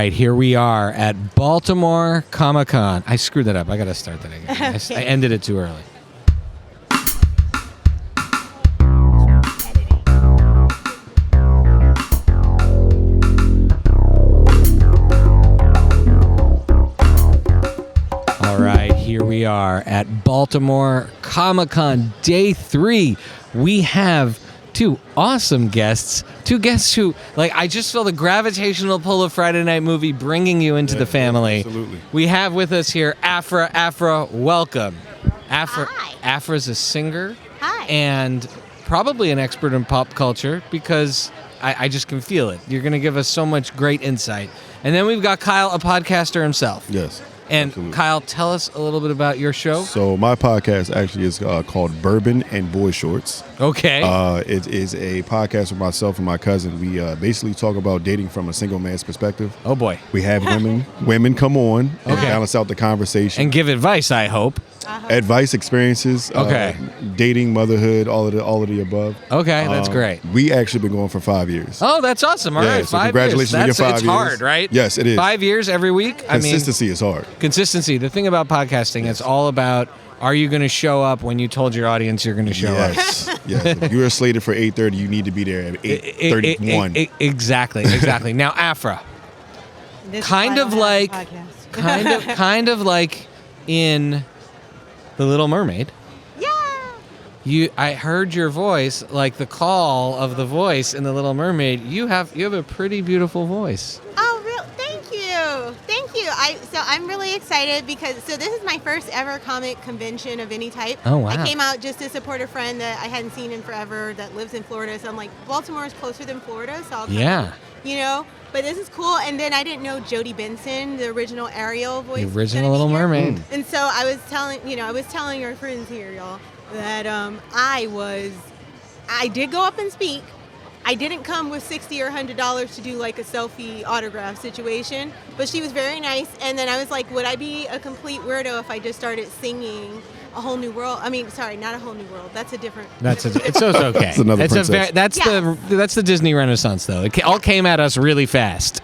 right, here we are at Baltimore Comic-Con. I screwed that up. I got to start that again. Okay. I ended it too early. All right, here we are at Baltimore Comic-Con Day 3. We have two awesome guests. Two guests who, I just feel the gravitational pull of Friday Night Movie bringing you into the family. Absolutely. We have with us here Afra. Afra, welcome. Afra, Hi. Afra's a singer. Hi. And probably an expert in pop culture because I just can feel it. You're going to give us so much great insight. And then we've got Kyle, a podcaster himself. Yes. And absolutely. Kyle, tell us a little bit about your show. So my podcast actually is called Bourbon and Boyshorts. Okay. It is a podcast with myself and my cousin. We basically talk about dating from a single man's perspective. Oh boy. We have women come on and Okay. balance out the conversation. And give advice, I hope. Advice, experiences, Okay. dating, motherhood, all of the above. Okay, that's great. We actually been going for 5 years. Oh, that's awesome. All Yeah, right, so 5 congratulations years. on your 5 It's years. hard, right? Yes, it is. 5 years every week? Consistency is hard. Consistency. The thing about podcasting, it's all about, are you going to show up when you told your audience you're going to show up? Yes. If you are slated for 8:30, you need to be there at 8:31. Exactly. Now, Afra, This is kind why I of don't have like, a podcast. kind of like in The Little Mermaid. Yeah. I heard your voice, like the call of the voice in The Little Mermaid. You have a pretty beautiful voice. Oh, real? Thank you. Thank you. I'm really excited because this is my first ever comic convention of any type. Oh, wow. I came out just to support a friend that I hadn't seen in forever that lives in Florida. So I'm like, Baltimore is closer than Florida, so I'll come. Yeah. But this is cool. And then I didn't know Jodie Benson, the original Ariel voice. The was original gonna be Little here. Mermaid. And so I was telling our friends here, y'all, that I did go up and speak. I didn't come with $60 or $100 to do like a selfie autograph situation, but she was very nice. And then I was like, would I be a complete weirdo if I just started singing A Whole New World? I mean, sorry, not A Whole New World. That's a different. It's okay. That's another princess. That's the Disney Renaissance though. It all came at us really fast.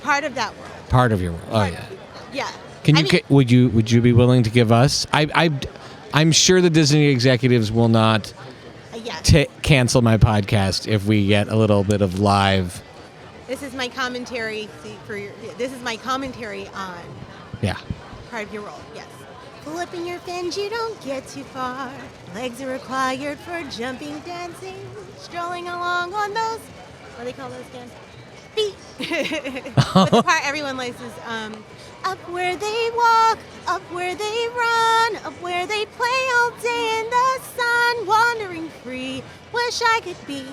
Part of that world. Part of your world. Oh Part yeah. of- yeah. Can you would you be willing to give us? I'm sure the Disney executives will not Yeah. cancel my podcast if we get a little bit of live. This is my commentary This is my commentary on Yeah. part of your world. Yes. Flipping your fins, you don't get too far. Legs are required for jumping, dancing, strolling along on those. What do they call those again? Feet. But the part everyone likes is up where they walk, up where they run, up where they play all day in the sun, wandering free. Wish I could be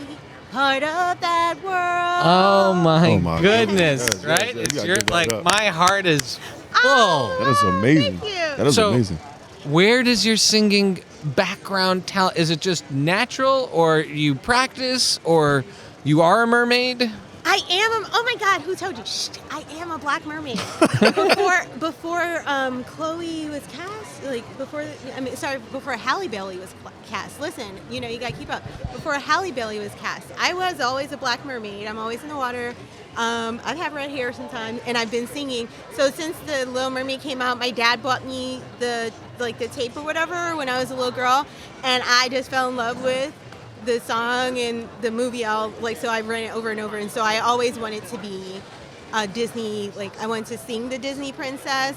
part of that world. Oh my goodness! Yes, right? yes, It's you gotta your, give that like up. my heart is full. Oh, That is amazing. Thank you. That is So- amazing. Where does your singing background talent? Is it just natural, or you practice, or you are a mermaid? I am. Oh my God! Who told you? Shh, I am a black mermaid. before Chloe was cast, before Halle Bailey was cast. Listen, you gotta keep up. Before Halle Bailey was cast, I was always a black mermaid. I'm always in the water. I have red hair sometimes, and I've been singing. So since the Little Mermaid came out, my dad bought me the tape or whatever when I was a little girl, and I just fell in love with the song and the movie. So I ran it over and over, and so I always wanted to be a Disney. I wanted to sing the Disney princess,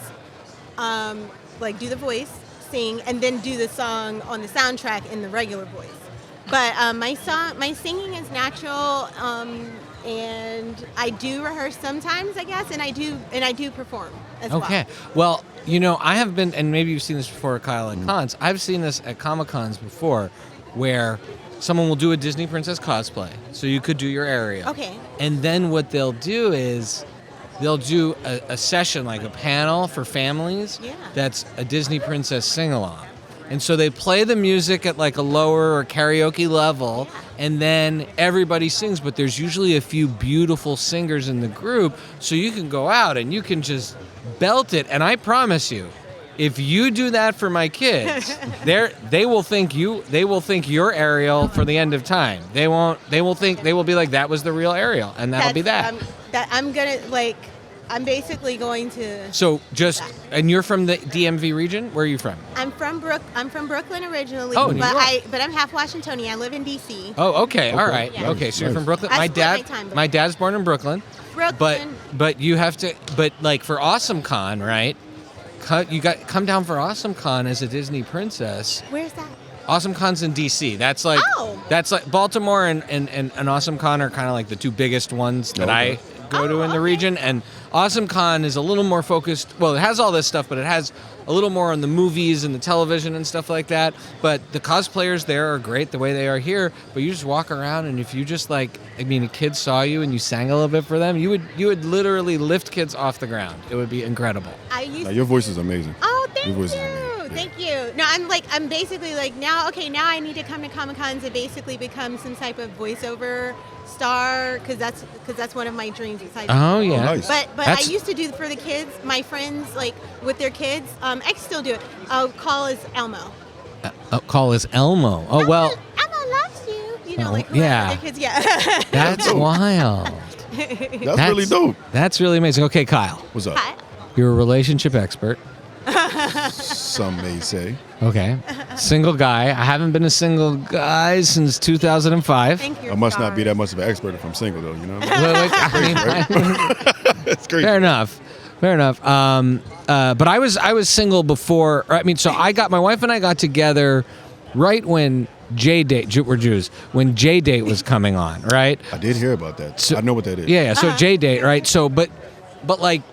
do the voice, sing, and then do the song on the soundtrack in the regular voice. But my singing is natural, and I do rehearse sometimes, I guess, and I do perform as well. Okay. Well, I have been, and maybe you've seen this before, Kyle, at cons. I've seen this at Comic-Cons before, where someone will do a Disney princess cosplay. So you could do your Ariel. Okay. And then what they'll do is they'll do a session, like a panel for families. Yeah. That's a Disney princess sing-along. And so they play the music at like a lower or karaoke level, and then everybody sings, but there's usually a few beautiful singers in the group, so you can go out and you can just belt it. And I promise you, if you do that for my kids, they will think you're Ariel for the end of time. They will be like, that was the real Ariel, and that'll be that. I'm gonna I'm basically going to. So and you're from the DMV region? Where are you from? I'm from Brooklyn originally, Oh, New York. but I'm half Washingtonian. I live in DC. Oh, okay. All right. Yeah. Okay, so you're from Nice. Brooklyn. I My split dad, my time, but- my dad's born in Brooklyn. Brooklyn. But you have to. But like for Awesome Con, right? You got come down for Awesome Con as a Disney princess. Where's that? Awesome Con's in DC. That's like Baltimore and Awesome Con are kind of like the two biggest ones that I go to in the region. And Awesome Con is a little more focused. Well, it has all this stuff, but it has a little more on the movies and the television and stuff like that. But the cosplayers there are great the way they are here. But you just walk around, and if you just a kid saw you and you sang a little bit for them, you would literally lift kids off the ground. It would be incredible. Your voice is amazing. Oh, thank Your you. voice is amazing. Thank you. No, I'm basically now I need to come to Comic-Con to basically become some type of voiceover star because that's one of my dreams. Oh yeah. Nice. But I used to do for the kids, my friends with their kids. I still do it. Call is Elmo. Call is Elmo. Oh well. Elmo loves you. You know, yeah. their kids. Yeah. That's wild. That's really dope. That's really amazing. Okay, Kyle. What's up? Hi. You're a relationship expert. Some may say. Okay. Single guy. I haven't been a single guy since 2005. Thank you. I must not be that much of an expert if I'm single, though. You know. It's crazy. Fair enough. But I was single before. My wife and I got together right when J-Date. We're Jews. When J-Date was coming on, right? I did hear about that. So, I know what that is. Yeah. So J-Date, right? So, but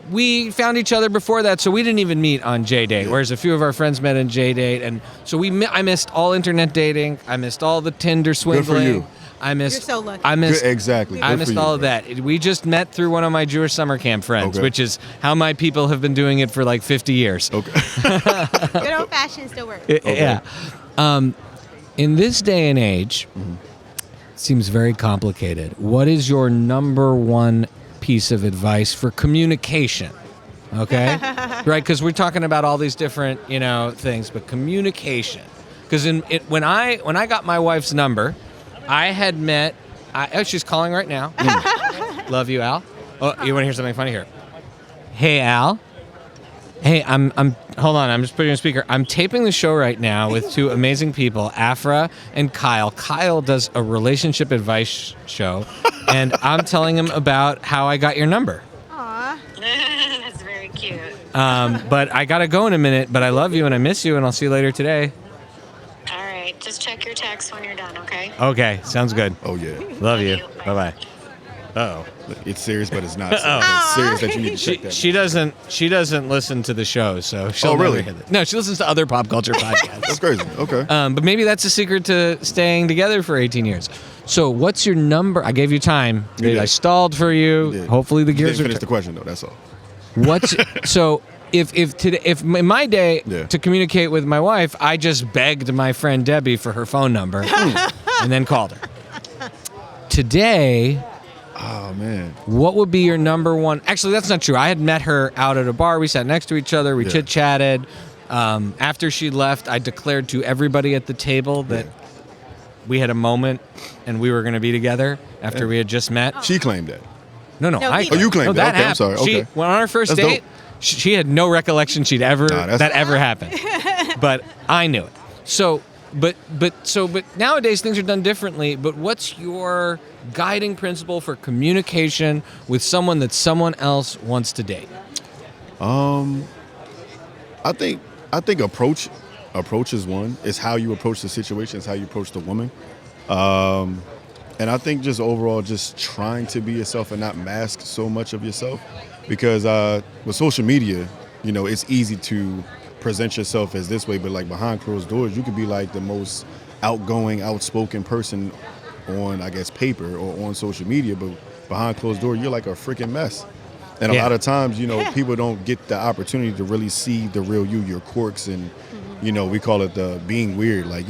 we found each other before that, so we didn't even meet on J-Date. Yeah. Whereas a few of our friends met on J-Date, and so I missed all internet dating. I missed all the Tinder swindling. Good for you. I missed. You're so lucky. I missed exactly. I Good missed for you, all of bro. that. We just met through one of my Jewish summer camp friends, Okay. which is how my people have been doing it for like 50 years. Okay. Good old fashioned still works. Yeah. In this day and age, it seems very complicated. What is your number one piece of advice for communication? Okay, right? Because we're talking about all these different, things, but communication. Because when I got my wife's number, I had met. She's calling right now. Love you, Al. Oh, you want to hear something funny here? Hey, Al. Hey, I'm. Hold on. I'm just putting you on speaker. I'm taping the show right now with two amazing people, Afra and Kyle. Kyle does a relationship advice show, and I'm telling him about how I got your number. Aw. That's very cute. But I gotta go in a minute. But I love you and I miss you, and I'll see you later today. All right, just check your text when you're done, okay? Okay, sounds good. Oh yeah. Love you. you. Bye bye. Oh. It's serious, but it's not serious. It's serious that you need to check that. She doesn't listen to the show, so she'll never really? hear that. No, she listens to other pop culture podcasts. That's crazy. Okay. But maybe that's the secret to staying together for 18 years. So what's your number? I gave you time. You did. I stalled for you. You did. Hopefully the You gears didn't are finish the question though. That's all. What's so if in my day Yeah. to communicate with my wife, I just begged my friend Debbie for her phone number and then called her. Today, Oh man. what would be your number one? Actually, that's not true. I had met her out at a bar. We sat next to each other. We Yeah. chit-chatted. After she left, I declared to everybody at the table that we had a moment and we were going to be together after we had just met. She claimed that. No, No, I. he did. Oh, you claimed no, it. that Okay, I'm happened. sorry. She Okay. went on our first That's date. dope. She had no recollection she'd ever that ever happened, but I knew it. So, but nowadays things are done differently. But what's your guiding principle for communication with someone that someone else wants to date? I think approach is one. It's how you approach the situation. It's how you approach the woman. And I think just overall, just trying to be yourself and not mask so much of yourself, because with social media, it's easy to present yourself as this way, but like behind closed doors, you could be like the most outgoing, outspoken person on, I guess, paper or on social media, but behind closed door, you're like a freaking mess. And a Yeah. lot of times, people don't get the opportunity to really see the real you, your quirks, and we call it the being weird, like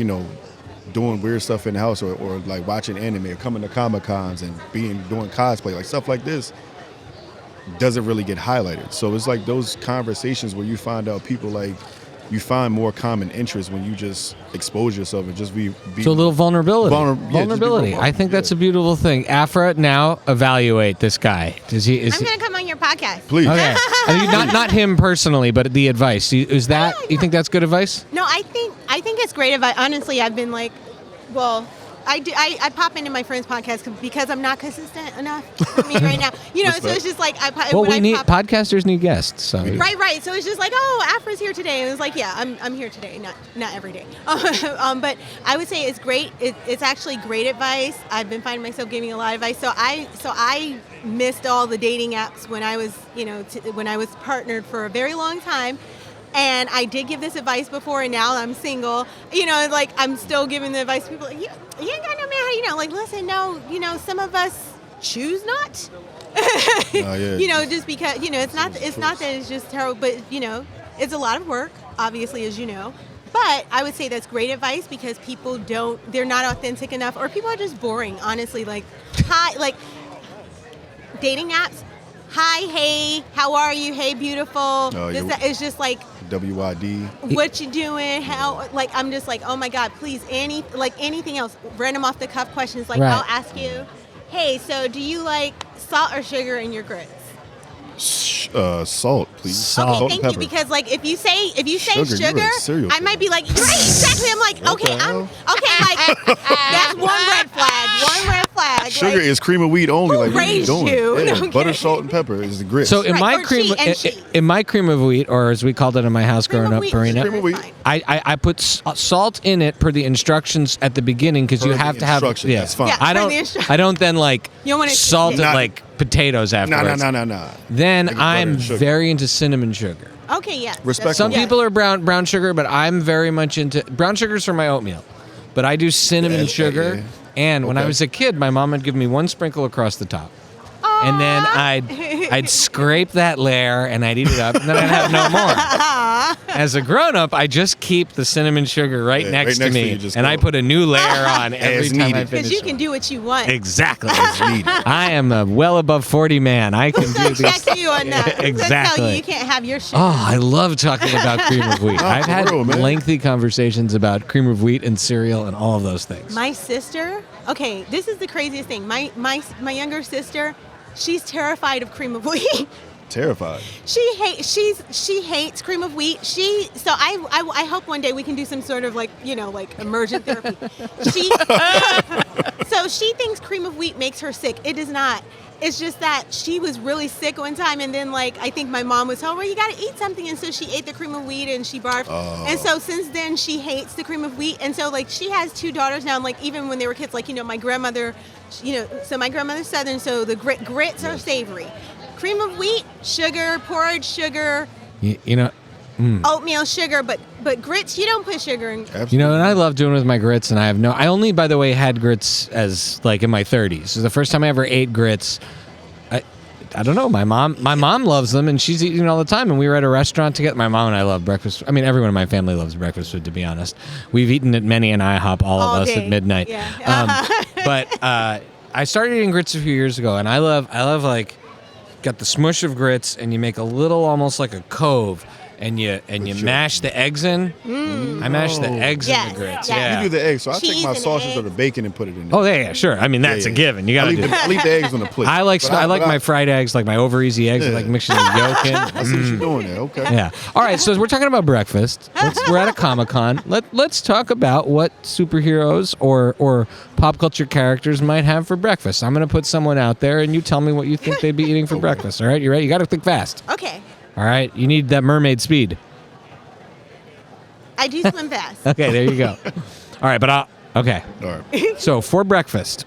doing weird stuff in the house, or like watching anime, or coming to Comic-Cons and doing cosplay, like stuff like this doesn't really get highlighted. So it's like those conversations where you find out people, like, you find more common interests when you just expose yourself and just be So a little vulnerability. Yeah, just be vulnerability. vulnerable. I think that's Yeah. a beautiful thing. Afra, now evaluate this guy. Does he? Is I'm gonna come on your podcast. Please. Okay. I mean, not him personally, but the advice. Is that you think that's good advice? No, I think it's great advice. Honestly, I've been like, well, I pop into my friend's podcast because I'm not consistent enough for me right now. You know, so it's just like podcasters need guests. So. Right. So it's just like, oh, Afra's here today, and it's like, yeah, I'm here today, not every day. But I would say it's great. It's actually great advice. I've been finding myself giving a lot of advice. So I missed all the dating apps when I was, when I was partnered for a very long time. And I did give this advice before, and now I'm single. Like I'm still giving the advice to people. Like, you ain't got no man. How do you know? Like, listen, no. Some of us choose not. Just because it's not that it's just terrible, but it's a lot of work, obviously, as you know. But I would say that's great advice because people they're not authentic enough, or people are just boring. Honestly, like dating apps. Hi, hey, how are you? Hey, beautiful. It's just like WYD. What you doing? How? Like, I'm just like, oh my God, please, anything else? Random off the cuff questions. Like, right. I'll ask you, hey, so do you like salt or sugar in your grits? Salt, please. Salt. Okay, thank you. Because like, if you say sugar, I might be like, right, exactly. I'm like, okay, like that's one red flag. Sugar like, is cream of wheat only. Who like, what are you raised doing? you? Yeah, Okay. butter, salt, and pepper is the grits. So in my or cream, cheese. in my cream of wheat, or as we called it in my house Cream growing of up, wheat, Farina, Cream of wheat. fine. I put salt in it per the instructions at the beginning because you Per the have to have. instructions, that's fine. Yeah. I per the don't. instructions. I don't then like You don't want it to salt it taste- like potatoes afterwards. No. Then Like butter I'm and sugar. very into cinnamon sugar. Okay, yes. Respectful. Some Yes. people are brown sugar, but I'm very much into brown sugars for my oatmeal. But I do cinnamon Yeah, sugar. yeah. And when I Okay. was a kid, my mom would give me one sprinkle across the top. And then I'd scrape that layer and I'd eat it up, and then I'd have no more. As a grown-up, I just keep the cinnamon sugar right Yeah, next right to next to me, you, just and go. I put a new layer on every As time I needed. finish. Because you can do what you want. Exactly. Needed. I am a well above 40 man. I can do Check this. you on that. That's how Exactly. you can't have your shit. Oh, I love talking about cream of wheat. I've for had real, man. lengthy conversations about cream of wheat and cereal and all of those things. My sister, okay, this is the craziest thing. My younger sister, she's terrified of cream of wheat. Terrified. She hates cream of wheat. I hope one day we can do some sort of like emergent therapy. So she thinks cream of wheat makes her sick. It does not. It's just that she was really sick one time, and then I think my mom was telling her, well, you got to eat something, and so she ate the cream of wheat and she barfed. Oh. And so since then she hates the cream of wheat, and so she has 2 daughters now, and even when they were kids, my grandmother, so my grandmother's Southern, so the grits are savory. Cream of wheat, sugar, porridge sugar, oatmeal sugar, but grits, you don't put sugar in. Absolutely. And I love doing with my grits, and I only, by the way, had grits as in my 30s. So the first time I ever ate grits, I don't know. My mom loves them, and she's eating it all the time. And we were at a restaurant together. My mom and I love breakfast. I mean, everyone in my family loves breakfast food, to be honest. We've eaten at many an IHOP, all of us day. at midnight. Yeah. But I started eating grits a few years ago, and I love got the smush of grits, and you make a little, almost like a cove, and you mash the eggs in. I mash the eggs in Yes, the grits. yes. Yeah. You do the eggs, so I Cheese take my and sausage eggs. or the bacon and put it in there. Oh yeah, sure. I mean, that's a given. You got to do that. I'll eat the eggs on the plate. I like But I like but my fried eggs, like my over easy eggs, Yeah. like mixing the yolk in. I see what you're doing there. Okay. Yeah. All right. So we're talking about breakfast. We're at a Comic-Con. Let's talk about what superheroes or pop culture characters might have for breakfast. I'm going to put someone out there, and you tell me what you think they'd be eating for breakfast. All right. You ready? You got to think fast. Okay. All right. You need that mermaid speed. I do swim fast. Okay. There you go. All right. But okay. All right. So for breakfast,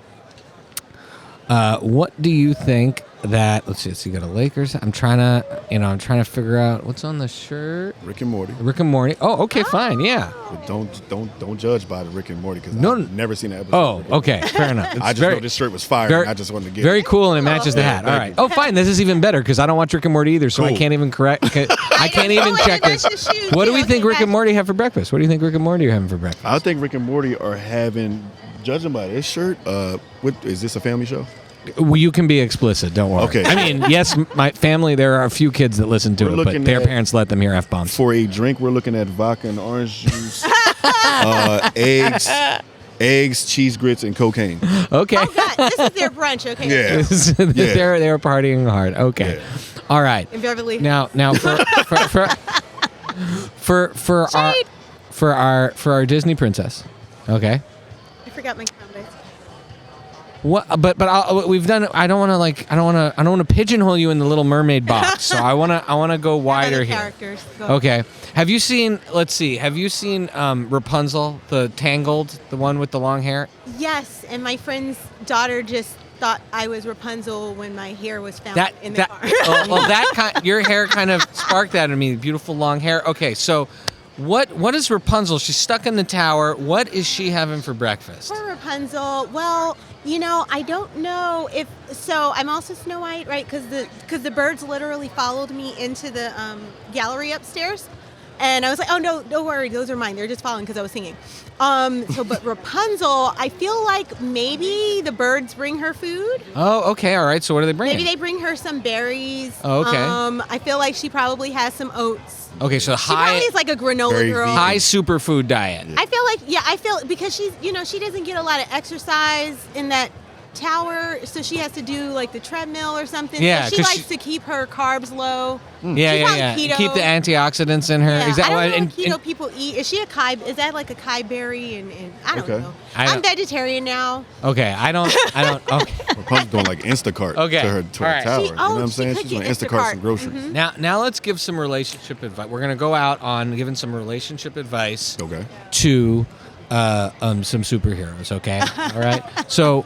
what do you think that? Let's see. So you got a Lakers. I'm trying to figure out what's on the shirt. Rick and Morty. Rick and Morty. Oh, okay, fine. Yeah. But don't judge by the Rick and Morty because No. I've never seen an episode. Oh, of Rick and okay. Fair enough. Morty. I just know this shirt was fire. very- And I just wanted to get Very it. cool, and it matches the Yeah, hat. All thank right. you. Oh, fine. This is even better because I don't watch Rick and Morty either, so I Cool. can't even correct. I can't even check this. That's your shoes, What do we too. think Okay, Rick and gotcha. Morty have for breakfast? What do you think Rick and Morty are having for breakfast? I think Rick and Morty are having, judging by this shirt, is this a family show? Well, you can be explicit. Don't worry. Okay. I mean, yes, my family. There are a few kids that listen to We're it, but looking their at- parents let them hear f-bombs. For a drink, we're looking at vodka and orange juice, eggs, cheese grits, and cocaine. Okay. Oh God, this is their brunch. Okay. Yeah. They're partying hard. Okay. Yeah. All right. in Beverly. Now for Shade. our Disney princess. Okay. I forgot my comments. What? But we've done. I don't want to pigeonhole you in the Little Mermaid box. So I want to go wider Other here. characters. Go. Okay. Have you seen? Let's see. Have you seen Rapunzel, the Tangled, the one with the long hair? Yes, and my friend's daughter just thought I was Rapunzel when my hair was found in the car. Your hair kind of sparked that in me. Beautiful long hair. Okay, so what is Rapunzel? She's stuck in the tower. What is she having for breakfast? For Rapunzel, well, I don't know if so. I'm also Snow White, right? Because the birds literally followed me into the gallery upstairs, and I was like, oh no, don't worry, those are mine. They're just following because I was singing. But Rapunzel, I feel like maybe the birds bring her food. Oh, okay, all right. So what do they bring? Maybe they bring her some berries. Oh, okay. I feel like she probably has some oats. Okay, so She probably is like a granola Very girl. vegan. high superfood diet. I feel because she's, she doesn't get a lot of exercise in that tower, so she has to do like the treadmill or something. Yeah, so she 'cause likes to keep her carbs low. Yeah, She's on yeah. keto. Keep the antioxidants in her. Yeah, Is that I don't what? know what keto people eat. Is she a kai? Is that like a kai berry? And I don't Okay. know. I I'm don't- vegetarian now. Okay, I don't. Okay. Rapunzel's doing like Instacart Okay. to her All right. tower. She- You know what I'm she saying? could She's doing get Instacart Instacart. some groceries. Mm-hmm. Now let's give some relationship advice. We're gonna go out on giving some relationship advice Okay. to some superheroes. Okay. All right. So,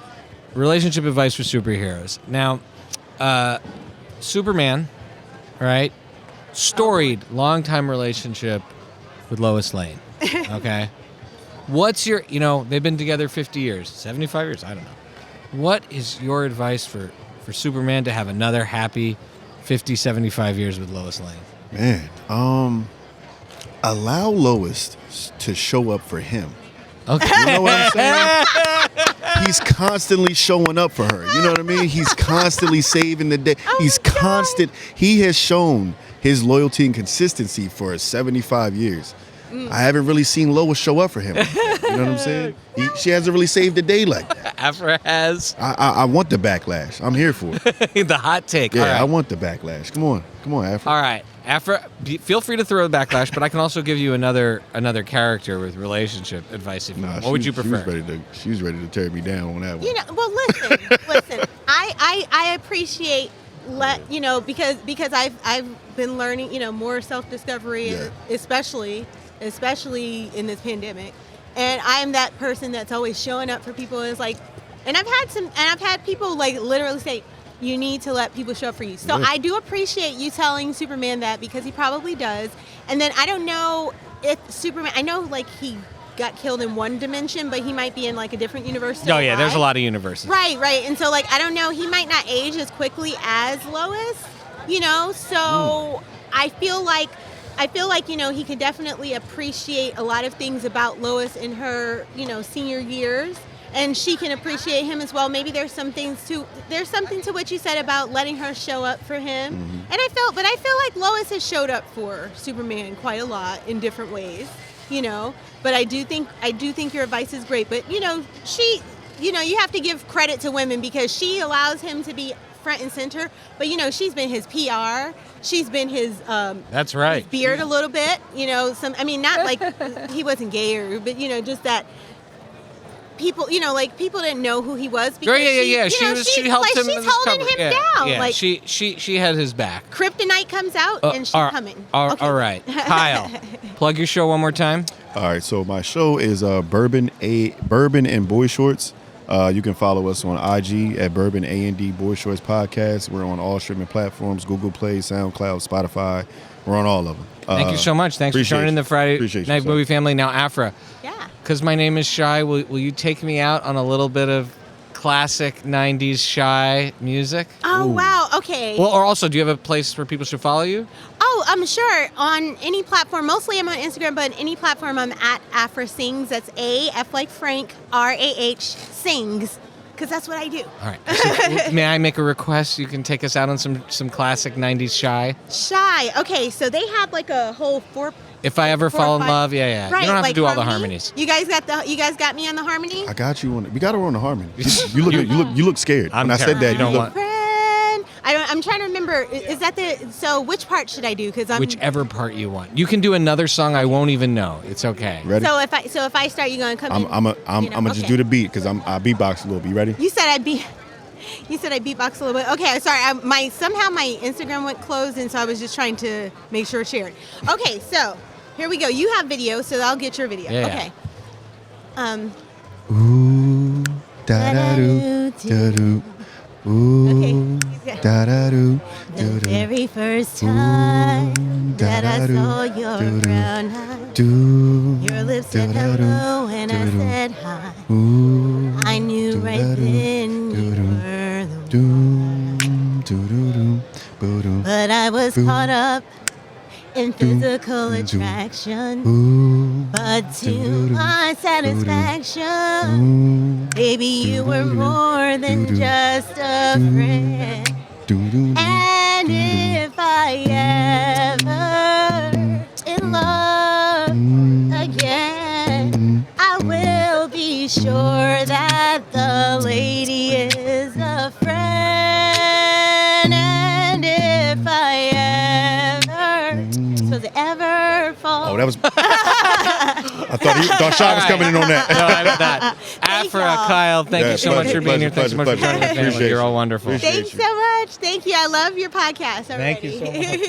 relationship advice for superheroes. Now, Superman, right? Storied, long-time relationship with Lois Lane. Okay. What's your? They've been together 50 years, 75 years. I don't know. What is your advice for Superman to have another happy 50, 75 years with Lois Lane? Man, allow Lois to show up for him. Okay. You know what I'm saying? He's constantly showing up for her. You know what I mean? He's constantly saving the day. He has shown his loyalty and consistency for 75 years. I haven't really seen Lois show up for him. You know what I'm saying? She hasn't really saved the day like that. Afra has I want the backlash. I'm here for it. the hot take. Yeah, All right. I want the backlash. Come on, Afra. All right, Afra, feel free to throw the backlash, but I can also give you another character with relationship advice if you want. What would you prefer? She was ready to tear me down on that one. Well, listen. I appreciate because I've been learning Yeah. more self-discovery, especially in this pandemic, and I am that person that's always showing up for people. And it's like, and I've had people like literally say, you need to let people show up for you. So Yeah. I do appreciate you telling Superman that, because he probably does. And then I don't know if Superman, I know like he got killed in one dimension, but he might be in like a different universe. Oh yeah, there's a lot of universes. Right. And so like, I don't know, he might not age as quickly as Lois, so I feel like, he can definitely appreciate a lot of things about Lois in her, senior years. And she can appreciate him as well. Maybe there's something to what you said about letting her show up for him. Mm-hmm. And I feel like Lois has showed up for Superman quite a lot in different ways, But I do think your advice is great. But she, you have to give credit to women, because she allows him to be front and center. But she's been his PR. She's been his That's right. his beard a little bit. Not like he wasn't gay, but just that. People didn't know who he was because Yeah. She helped him. She's in this holding cover. him down. Yeah, Like she had his back. Kryptonite comes out and she's coming. Okay. All right, Kyle, plug your show one more time. All right, so my show is Bourbon and Boyshorts. You can follow us on IG at Bourbon A&D Boyshorts Podcast. We're on all streaming platforms: Google Play, SoundCloud, Spotify. We're on all of them. Thank you so much. Thanks for appreciate joining you. the Friday Appreciate you, Night sir. Movie Family. Now, Afra, Yeah. because my name is Shai, will you take me out on a little bit of classic 90s Shai music? Oh wow. Okay. Well, or also, do you have a place where people should follow you? Oh, I'm sure on any platform. Mostly I'm on Instagram, but on any platform I'm at Afra Sings. That's A-F like Frank, R-A-H Sings. Because that's what I do. All right. So, may I make a request? You can take us out on some classic 90s Shai. Shy. Okay, so they have like a whole If I ever 4 or fall in 5 love, yeah. Right, You don't have like to do all the harmony? harmonies. You guys got me on the harmony? I got you on it. We got her on the harmony. You look scared. I'm when I said terrible. that, You don't want- Friend. I'm trying to remember. Is that the? So which part should I do? Because I'm. Whichever part you want. You can do another song I won't even know. It's okay. Ready? So if I start, you gonna come in? I'm gonna just do the beat because I beatbox a little bit. You ready? You said I beatbox a little bit. Okay, sorry. Somehow my Instagram went closed, and so I was just trying to make sure it shared. Okay, so here we go. You have video, so I'll get your video. Yeah. Okay. Ooh, da da do, da do. Ooh, Okay. da da do, The do do. very first time that I saw your brown eyes, Do, your lips said do-da-do, hello, and I do-do. said hi. Ooh, I knew right do-da-do, then you do-do. were the one. Do, do do do, boo do. But I was Boom. caught up in physical Boom. attraction. Ooh, But to do-do-do, my satisfaction, ooh, baby, you were do-do-do, more than do-do. just a friend. do do. And if I ever in love again, I will be sure that the lady is a friend. And if I ever, supposed to ever fall. Oh, that was. I thought Shai was coming in on that. No, I got that. Afra, y'all. Kyle, thank Yeah, you so much pleasure, for being here. pleasure, Thanks so much for pleasure. joining the family. Appreciate You're all you. wonderful. Appreciate Thanks so much. Thank you. I love your podcast already. Thank you so much.